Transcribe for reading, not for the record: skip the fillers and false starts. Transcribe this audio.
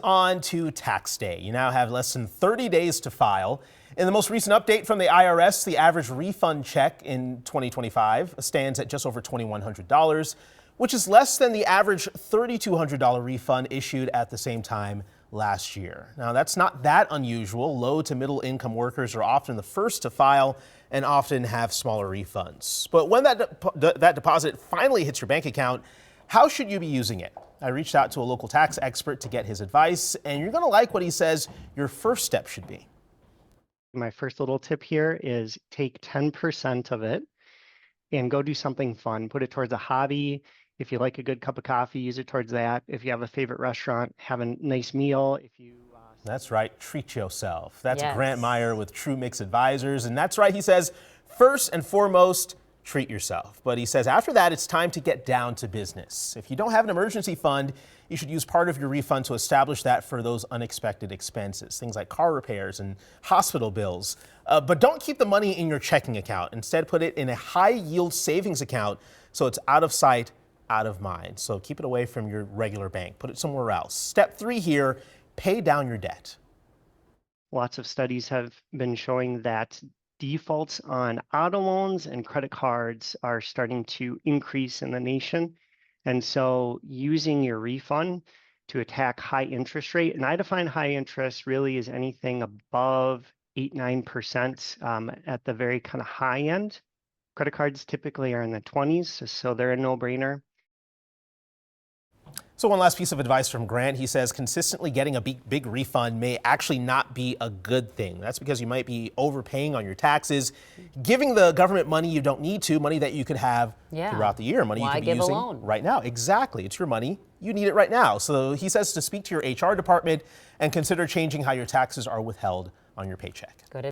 On to tax day. You now have less than 30 days to file. In the most recent update from the IRS, the average refund check in 2025 stands at just over $2,100, which is less than the average $3,200 refund issued at the same time last year. Now, that's not that unusual. Low to middle income workers are often the first to file and often have smaller refunds. But when that deposit finally hits your bank account, how should you be using it? I reached out to a local tax expert to get his advice, and you're going to like what he says your first step should be. My first little tip here is take 10% of it and go do something fun. Put it towards a hobby. If you like a good cup of coffee, use it towards that. If you have a favorite restaurant, have a nice meal. That's right, treat yourself. That's Yes. Grant Meyer with True Mix Advisors, and that's right, he says, first and foremost, treat yourself. But he says after that, it's time to get down to business. If you don't have an emergency fund, you should use part of your refund to establish that for those unexpected expenses, things like car repairs and hospital bills. But don't keep the money in your checking account. Instead, put it in a high-yield savings account so it's out of sight, out of mind. So keep it away from your regular bank. Put it somewhere else. Step 3 here, pay down your debt. Lots of studies have been showing that defaults on auto loans and credit cards are starting to increase in the nation. And so using your refund to attack high interest rate, and I define high interest really as anything above 8-9% at the very kind of high end. Credit cards typically are in the 20s, so they're a no-brainer. So one last piece of advice from Grant. He says consistently getting a big refund may actually not be a good thing. That's because you might be overpaying on your taxes, giving the government money you don't need to, money that you could have throughout the year, money you could be using right now. Exactly. It's your money. You need it right now. So he says to speak to your HR department and consider changing how your taxes are withheld on your paycheck. Good.